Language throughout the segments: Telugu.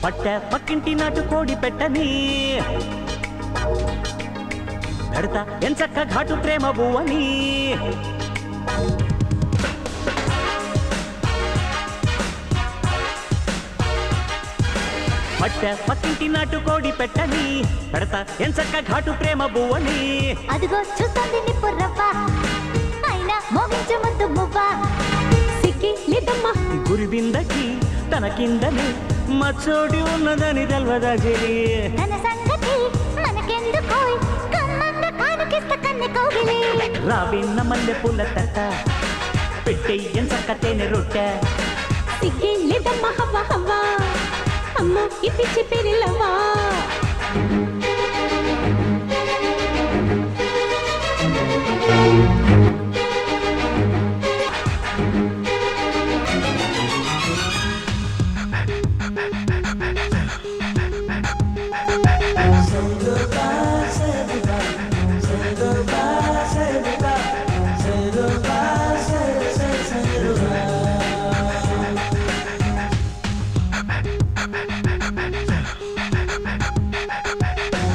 పట్ట పక్కింటి నాటు కోడి పెట్టని పెడతా ఎంచక్క ఘాటు ప్రేమ బువ్వని పట్ట పక్కింటి నాటు కోడి పెట్టని పెడతా ఎంచక్క ఘాటు ప్రేమ బువ్వని అదిగో చూస్తుంది నిప్పు రవ్వ అయినా మోగించు ముందు మువ్వ సిక్కి లేదమ్మా గురి బిందకి తన కిందనే మచ్చోడి ఉన్నదని తెల్వదా చెలి తన సంగతి మనకెందుకో కమ్మంగా కానుకిస్త కన్నె కౌగిలి రావిన్న మల్లె పూల తట్ట పెట్టెయ్యం చక్క తేనె రొట్టె సిగ్గి లేదమ్మా హవ్వ హవ్వ అమ్మో ఈ పిచ్చి పిరిలవ్వా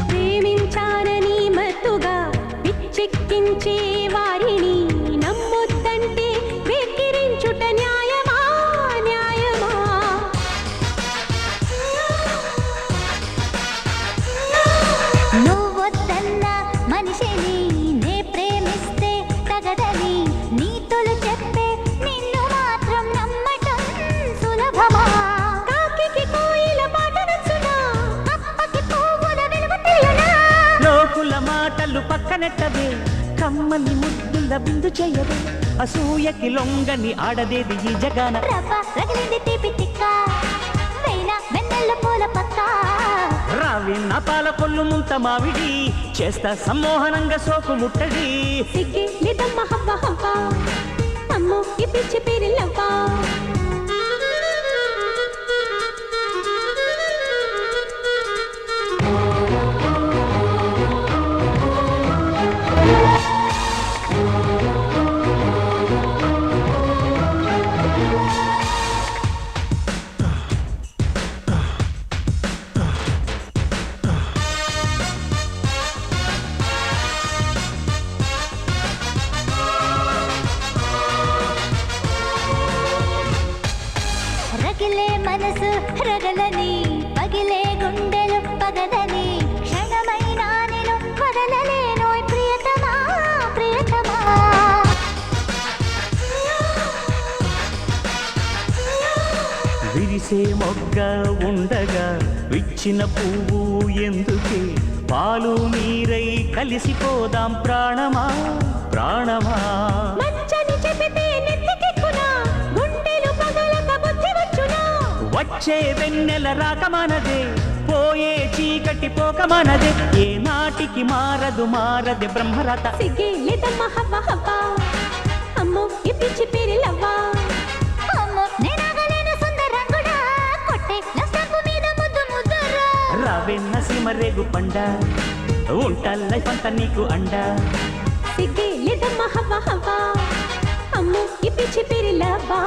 ప్రేమించానని మత్తుగా పిచ్చెక్కించే వారిని నమ్మొద్దంటే వెక్కిరించుట న్యాయమా న్యాయమా నువ్వొద్దన్న మనిషిని నే ప్రేమిస్తే తగదని నీతులు చెప్పే నిన్ను మాత్రం నమ్మటం సులభమా కాకికి కోయిల పాట నచ్చునా అప్పకి పువ్వుల విలువ తెలియనా లోకుల మాటలు పక్కనెట్టవే కమ్మని ముద్దుల బిందు చెయ్యవే అసూయకి లొంగని ఆడదేది ఈ జగాన రవ్వ రగిలింది తీపి తిక్క వేళ వెన్నెల పూల పక్క రావిన్న పాల కొల్లు ముంత మావిడి చేస్తా సమ్మోహనంగా సోకు ముట్టడి సిగ్గి లేదమ్మ హవ్వ హవ్వ అమ్మో ఈ పిచ్చి పిరిలవ్వా రగిలే మనసు రగలని పగిలే గుండెలు పగలని క్షణమైనా నేను వదలలేను ప్రియతమా ప్రియతమా విరిసే మొగ్గ ఉండగా విచ్చిన పువ్వు ఎందుకే పాలు నీరై కలిసిపోదాం ప్రాణమా ప్రాణమా మంచని చెబితే నెత్తికెక్కునా గుండెలు పగలక బుద్ధి వచ్చునా వచ్చే వెన్నెల రాకమానదే పోయే చీకటి పోకమానదే ఏ నాటికి మారదు మారదే బ్రహ్మరత సిగ్గి లేదమ్మ హవ్వ హవ్వ అమ్మో ఈ పిచ్చి పిరిలవ్వా అమ్మో నేనాగలేను సుందరంగుడా కొట్టే నష్టపు మీద ముద్దు ముద్దురా రావెన్న సిమరేగు పండ ఉంటా లైఫ్ అంతా నీకు అండ సిగ్గి లేదమ్మ హవ్వ హవ్వ అమ్మో ఈ పిచ్చి పిరిలవ్వా